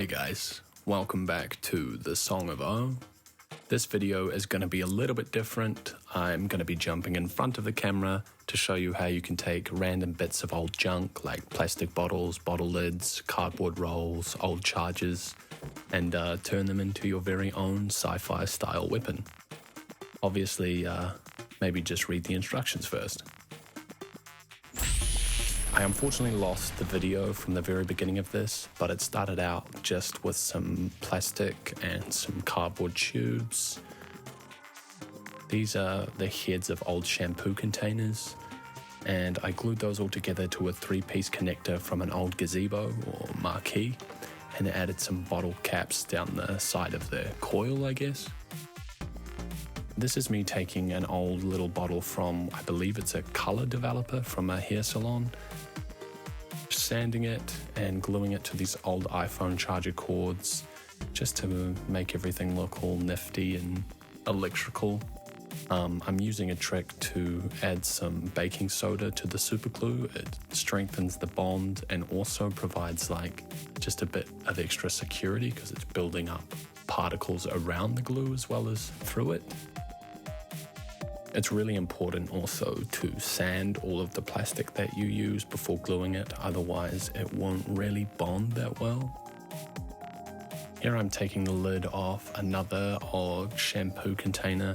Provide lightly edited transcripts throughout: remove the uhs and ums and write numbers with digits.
Hey guys, welcome back to the Song of O. This video is going to be a little bit different. I'm going to be jumping in front of the camera to show you how you can take random bits of old junk like plastic bottles, bottle lids, cardboard rolls, old chargers, and turn them into your very own sci-fi style weapon. Obviously, maybe just read the instructions first. I unfortunately lost the video from the very beginning of this, but it started out just with some plastic and some cardboard tubes. These are the heads of old shampoo containers, and I glued those all together to a 3-piece connector from an old gazebo or marquee, and added some bottle caps down the side of the coil, I guess. This is me taking an old little bottle from, I believe it's a color developer from a hair salon, sanding it and gluing it to these old iPhone charger cords just to make everything look all nifty and electrical. I'm using a trick to add some baking soda to the super glue. It strengthens the bond and also provides like just a bit of extra security because it's building up particles around the glue as well as through it. It's really important also to sand all of the plastic that you use before gluing it, otherwise it won't really bond that well. Here I'm taking the lid off another old shampoo container,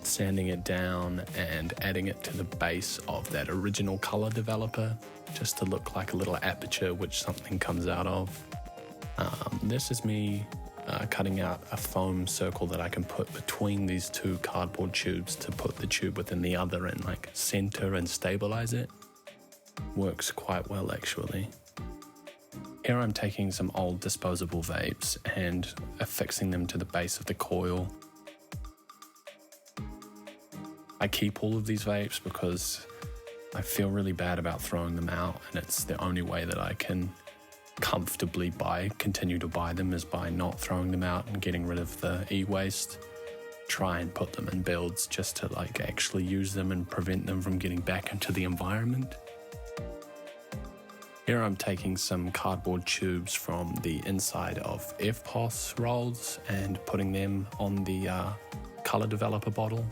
sanding it down and adding it to the base of that original color developer, just to look like a little aperture which something comes out of. This is me cutting out a foam circle that I can put between these two cardboard tubes to put the tube within the other and like center and stabilize it. Works quite well actually. Here I'm taking some old disposable vapes and affixing them to the base of the coil. I keep all of these vapes because I feel really bad about throwing them out, and it's the only way that I can comfortably continue to buy them is by not throwing them out and getting rid of the e-waste. Try and put them in builds just to like actually use them and prevent them from getting back into the environment. Here I'm taking some cardboard tubes from the inside of W.A.S.P rolls and putting them on the color developer bottle.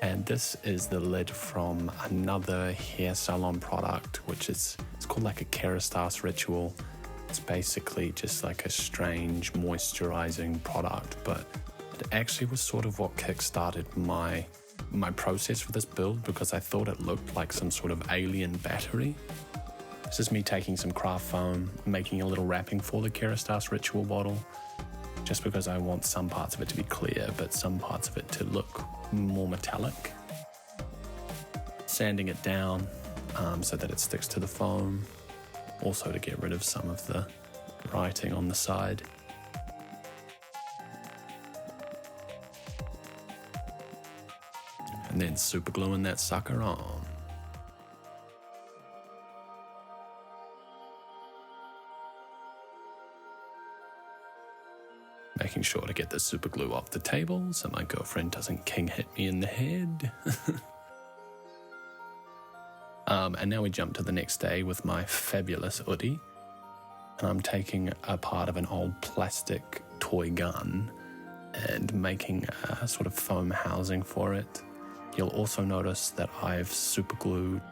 And this is the lid from another hair salon product, which it's called like a kerastase ritual. It's basically just like a strange moisturizing product, but it actually was sort of what kickstarted my process for this build because I thought it looked like some sort of alien battery. This is me taking some craft foam, making a little wrapping for the kerastase ritual bottle, just because I want some parts of it to be clear, but some parts of it to look more metallic. Sanding it down so that it sticks to the foam, also to get rid of some of the writing on the side. And then super gluing that sucker on. Making sure to get the super glue off the table so my girlfriend doesn't king hit me in the head. And now we jump to the next day with my fabulous hoodie. And I'm taking a part of an old plastic toy gun and making a sort of foam housing for it. You'll also notice that I've super glued,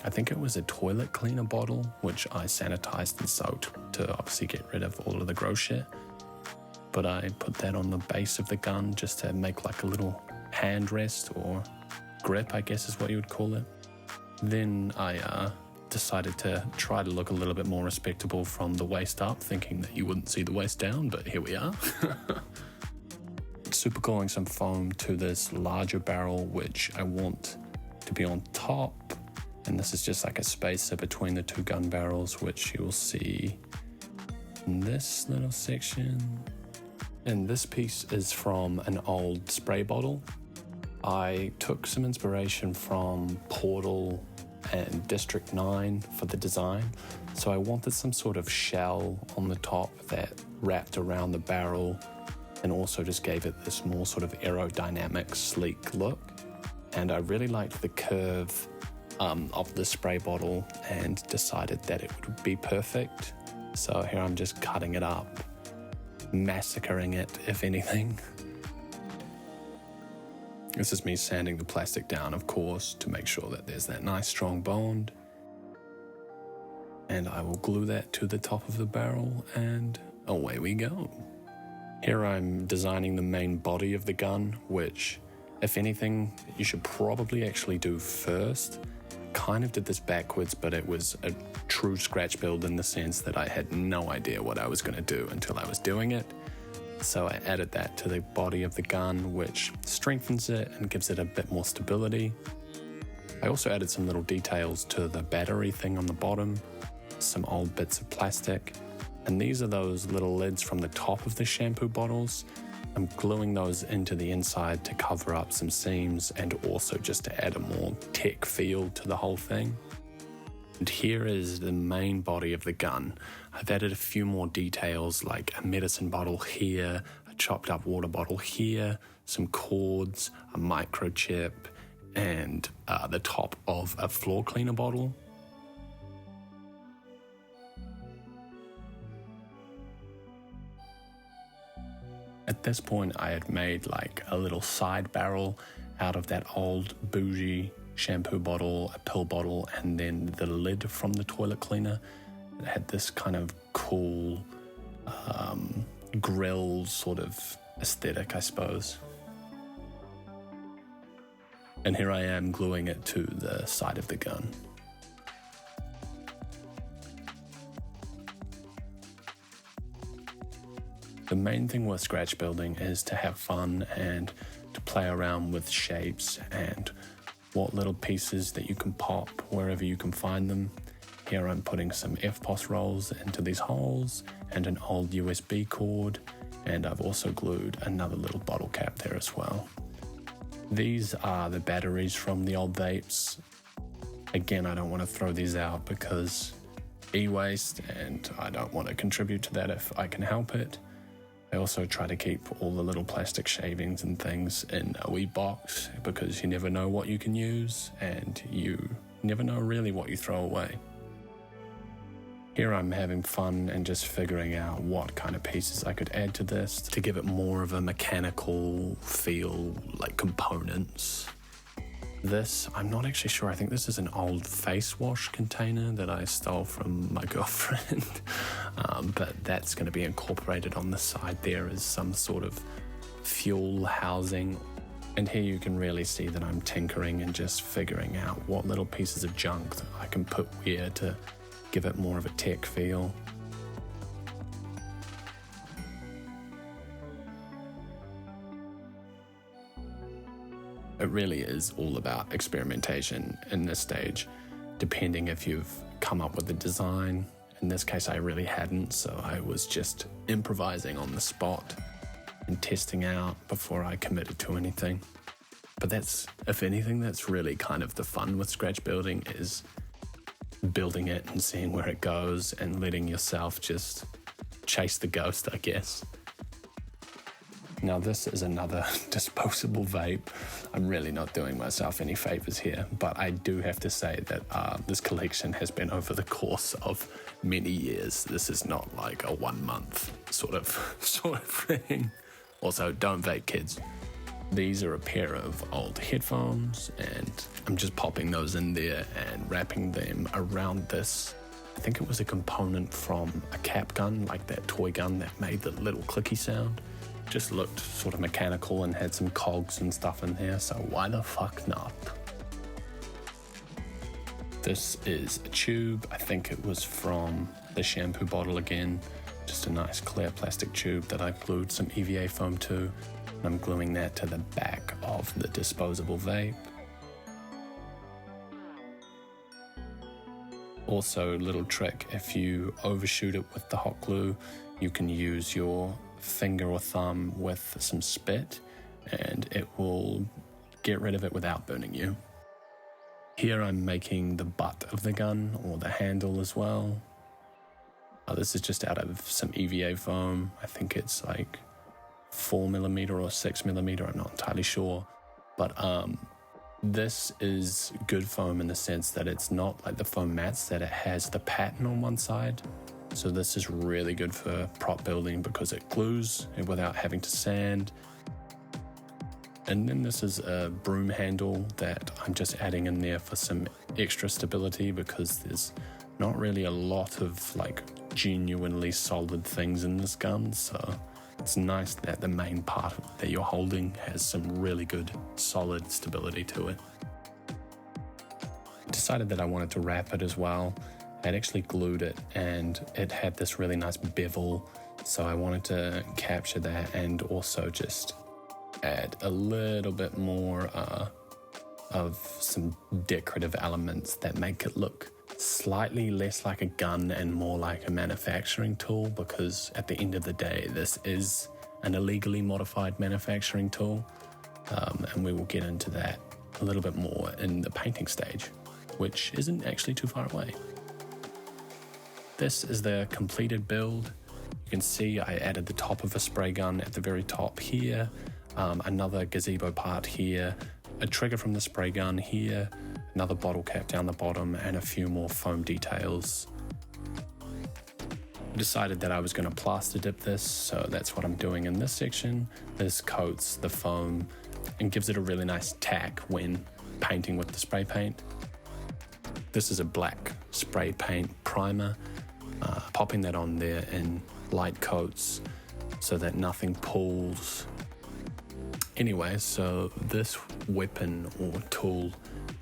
I think it was a toilet cleaner bottle, which I sanitized and soaked to obviously get rid of all of the gross shit. But I put that on the base of the gun just to make like a little hand rest or grip, I guess is what you would call it. Then I decided to try to look a little bit more respectable from the waist up, thinking that you wouldn't see the waist down, but here we are. Super gluing some foam to this larger barrel, which I want to be on top. And this is just like a spacer between the two gun barrels, which you will see in this little section. And this piece is from an old spray bottle. I took some inspiration from Portal and District 9 for the design. So I wanted some sort of shell on the top that wrapped around the barrel and also just gave it this more sort of aerodynamic, sleek look. And I really liked the curve of the spray bottle and decided that it would be perfect. So here I'm just cutting it up massacring it, if anything. This is me sanding the plastic down, of course, to make sure that there's that nice strong bond. And I will glue that to the top of the barrel, and away we go. Here I'm designing the main body of the gun, which, if anything, you should probably actually do first. Kind of did this backwards, but it was a true scratch build in the sense that I had no idea what I was going to do until I was doing it. So I added that to the body of the gun, which strengthens it and gives it a bit more stability. I also added some little details to the battery thing on the bottom, some old bits of plastic, and these are those little lids from the top of the shampoo bottles. I'm gluing those into the inside to cover up some seams and also just to add a more tech feel to the whole thing. And here is the main body of the gun. I've added a few more details like a medicine bottle here, a chopped up water bottle here, some cords, a microchip, and the top of a floor cleaner bottle. At this point, I had made like a little side barrel out of that old bougie shampoo bottle, a pill bottle, and then the lid from the toilet cleaner. It had this kind of cool grill sort of aesthetic, I suppose. And here I am gluing it to the side of the gun. The main thing with scratch building is to have fun and to play around with shapes and what little pieces that you can pop wherever you can find them. Here I'm putting some FPOS rolls into these holes and an old USB cord, and I've also glued another little bottle cap there as well. These are the batteries from the old vapes. Again, I don't want to throw these out because e-waste, and I don't want to contribute to that if I can help it. I also try to keep all the little plastic shavings and things in a wee box because you never know what you can use and you never know really what you throw away. Here I'm having fun and just figuring out what kind of pieces I could add to this to give it more of a mechanical feel, like components. This, I'm not actually sure, I think this is an old face wash container that I stole from my girlfriend. But that's going to be incorporated on the side there as some sort of fuel housing. And here you can really see that I'm tinkering and just figuring out what little pieces of junk that I can put where to give it more of a tech feel. It really is all about experimentation in this stage, depending if you've come up with a design. In this case, I really hadn't, so I was just improvising on the spot and testing out before I committed to anything. But that's, if anything, that's really kind of the fun with scratch building, is building it and seeing where it goes and letting yourself just chase the ghost, I guess. Now this is another disposable vape. I'm really not doing myself any favors here, but I do have to say that this collection has been over the course of many years. This is not like a 1 month sort of thing. Also, don't vape, kids. These are a pair of old headphones, and I'm just popping those in there and wrapping them around this. I think it was a component from a cap gun, like that toy gun that made the little clicky sound. Just looked sort of mechanical and had some cogs and stuff in there, so why the fuck not? This is a tube. I think it was from the shampoo bottle again. Just a nice clear plastic tube that I glued some EVA foam to. And I'm gluing that to the back of the disposable vape. Also, little trick, if you overshoot it with the hot glue, you can use your finger or thumb with some spit and it will get rid of it without burning you. Here I'm making the butt of the gun, or the handle as well. This is just out of some EVA foam. I think it's like 4mm or 6mm, I'm not entirely sure. But this is good foam in the sense that it's not like the foam mats, that it has the pattern on one side. So this is really good for prop building because it glues without having to sand. And then this is a broom handle that I'm just adding in there for some extra stability because there's not really a lot of like genuinely solid things in this gun. So it's nice that the main part that you're holding has some really good solid stability to it. I decided that I wanted to wrap it as well. I'd actually glued it and it had this really nice bevel. So I wanted to capture that and also just add a little bit more of some decorative elements that make it look slightly less like a gun and more like a manufacturing tool, because at the end of the day this is an illegally modified manufacturing tool, and we will get into that a little bit more in the painting stage, which isn't actually too far away. This is the completed build. You can see I added the top of a spray gun at the very top here, another gazebo part here, a trigger from the spray gun here, another bottle cap down the bottom, and a few more foam details. I decided that I was going to plaster dip this, so that's what I'm doing in this section. This coats the foam and gives it a really nice tack when painting with the spray paint. This is a black spray paint primer, popping that on there in light coats so that nothing pulls. Anyway, so this weapon or tool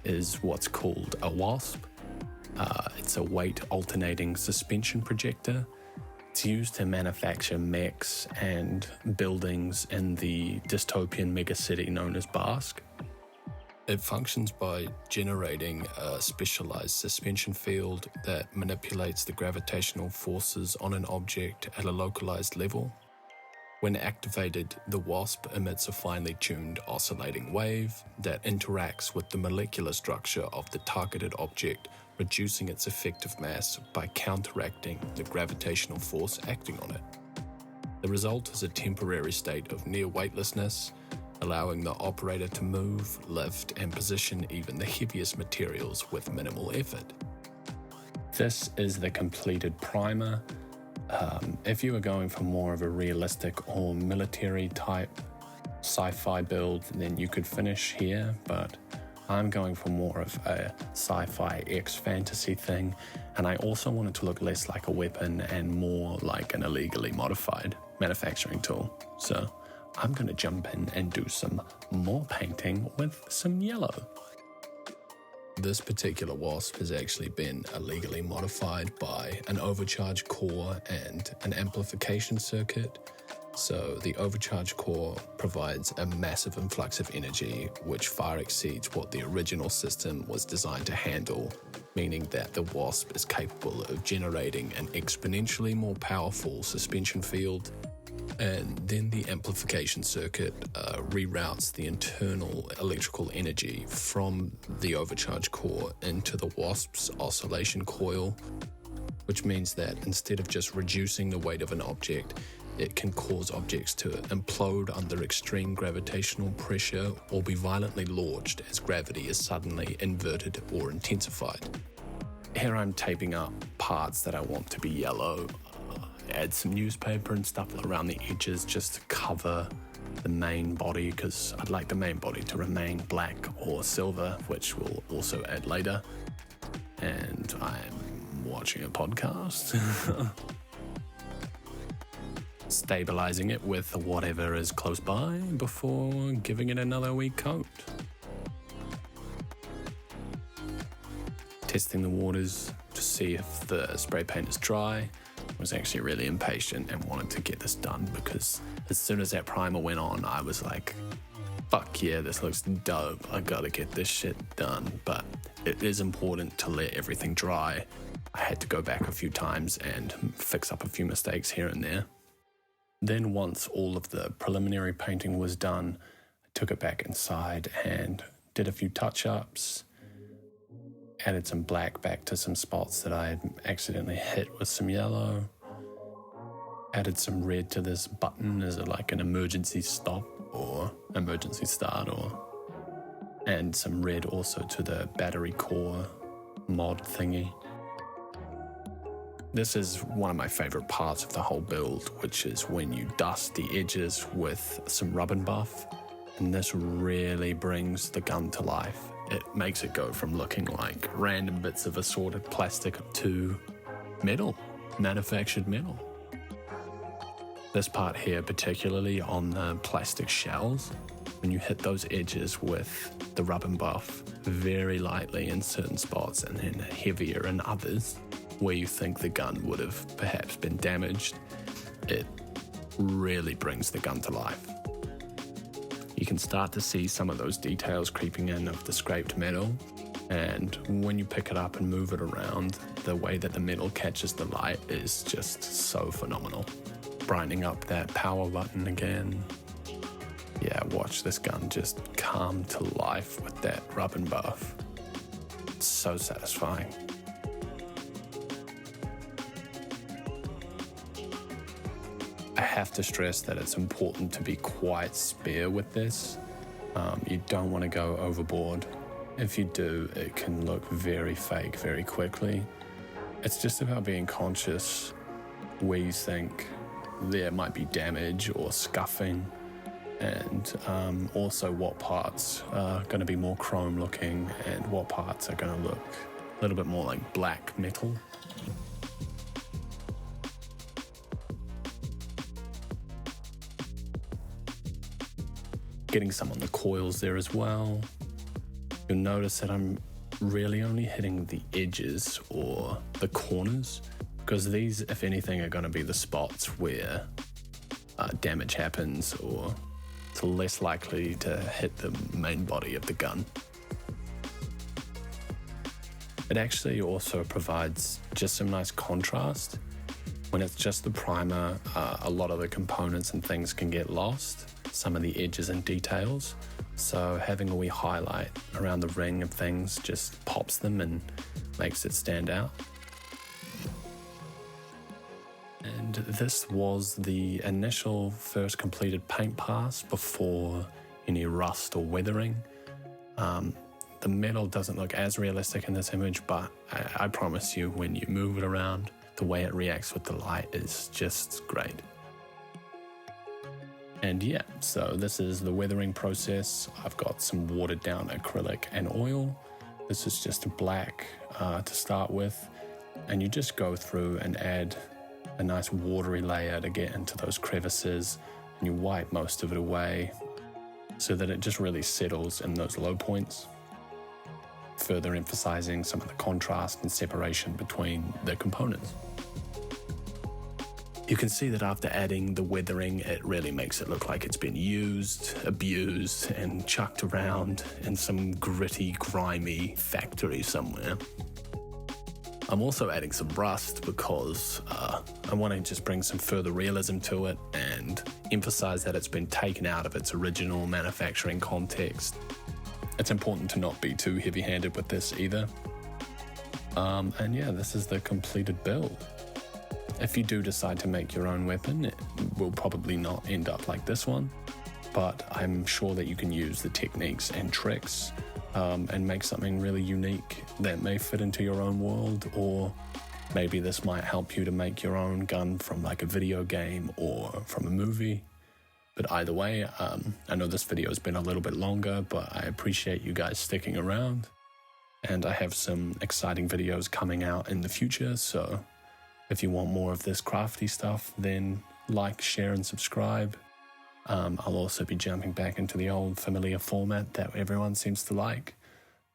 is what's called a W.A.S.P. It's a weight alternating suspension projector. It's used to manufacture mechs and buildings in the dystopian megacity known as W.A.S.P. It functions by generating a specialized suspension field that manipulates the gravitational forces on an object at a localized level. When activated, the W.A.S.P. emits a finely tuned oscillating wave that interacts with the molecular structure of the targeted object, reducing its effective mass by counteracting the gravitational force acting on it. The result is a temporary state of near weightlessness, allowing the operator to move, lift, and position even the heaviest materials with minimal effort. This is the completed primer. If you were going for more of a realistic or military type sci-fi build, then you could finish here, but I'm going for more of a sci-fi X-fantasy thing, and I also want it to look less like a weapon and more like an illegally modified manufacturing tool. So I'm going to jump in and do some more painting with some yellow. This particular W.A.S.P. has actually been illegally modified by an overcharge core and an amplification circuit. So the overcharge core provides a massive influx of energy which far exceeds what the original system was designed to handle, meaning that the W.A.S.P. is capable of generating an exponentially more powerful suspension field. And then the amplification circuit reroutes the internal electrical energy from the overcharge core into the W.A.S.P.'s oscillation coil, which means that instead of just reducing the weight of an object, it can cause objects to implode under extreme gravitational pressure or be violently launched as gravity is suddenly inverted or intensified. Here I'm taping up parts that I want to be yellow. Add some newspaper and stuff around the edges just to cover the main body, because I'd like the main body to remain black or silver, which we'll also add later. And I'm watching a podcast. Stabilizing it with whatever is close by before giving it another wee coat. Testing the waters to see if the spray paint is dry. I was actually really impatient and wanted to get this done because as soon as that primer went on, I was like, fuck yeah, this looks dope. I gotta get this shit done. But it is important to let everything dry. I had to go back a few times and fix up a few mistakes here and there. Then once all of the preliminary painting was done, I took it back inside and did a few touch-ups. Added some black back to some spots that I had accidentally hit with some yellow. Added some red to this button as like an emergency stop or emergency start, and some red also to the battery core mod thingy. This is one of my favorite parts of the whole build, which is when you dust the edges with some W.A.S.P, and this really brings the gun to life. It makes it go from looking like random bits of assorted plastic to metal, manufactured metal. This part here, particularly on the plastic shells, when you hit those edges with the W.A.S.P very lightly in certain spots and then heavier in others, where you think the gun would have perhaps been damaged, it really brings the gun to life. You can start to see some of those details creeping in of the scraped metal, and when you pick it up and move it around, the way that the metal catches the light is just so phenomenal. Brightening up that power button again. Yeah, watch this gun just come to life with that W.A.S.P. It's so satisfying. I have to stress that it's important to be quite spare with this. You don't want to go overboard. If you do, it can look very fake very quickly. It's just about being conscious where you think there might be damage or scuffing, and also what parts are going to be more chrome looking and what parts are going to look a little bit more like black metal. Getting some on the coils there as well. You'll notice that I'm really only hitting the edges or the corners, because these, if anything, are going to be the spots where damage happens, or it's less likely to hit the main body of the gun. It actually also provides just some nice contrast. When it's just the primer, a lot of the components and things can get lost, some of the edges and details. So having a wee highlight around the ring of things just pops them and makes it stand out. And this was the initial first completed paint pass before any rust or weathering. The metal doesn't look as realistic in this image, but I promise you, when you move it around, the way it reacts with the light is just great. And yeah, so this is the weathering process. I've got some watered down acrylic and oil. This is just black to start with. And you just go through and add a nice watery layer to get into those crevices, and you wipe most of it away so that it just really settles in those low points, further emphasizing some of the contrast and separation between the components. You can see that after adding the weathering, it really makes it look like it's been used, abused, and chucked around in some gritty, grimy factory somewhere. I'm also adding some rust because I want to just bring some further realism to it and emphasize that it's been taken out of its original manufacturing context. It's important to not be too heavy-handed with this either. And yeah, this is the completed build. If you do decide to make your own weapon, it will probably not end up like this one, but I'm sure that you can use the techniques and tricks and make something really unique that may fit into your own world, or maybe this might help you to make your own gun from like a video game or from a movie. But either way, I know this video has been a little bit longer, but I appreciate you guys sticking around, and I have some exciting videos coming out in the future, so if you want more of this crafty stuff, then like, share, and subscribe. I'll also be jumping back into the old familiar format that everyone seems to like,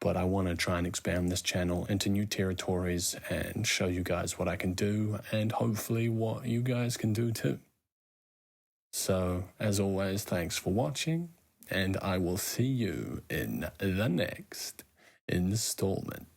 but I want to try and expand this channel into new territories and show you guys what I can do, and hopefully what you guys can do too. So, as always, thanks for watching, and I will see you in the next installment.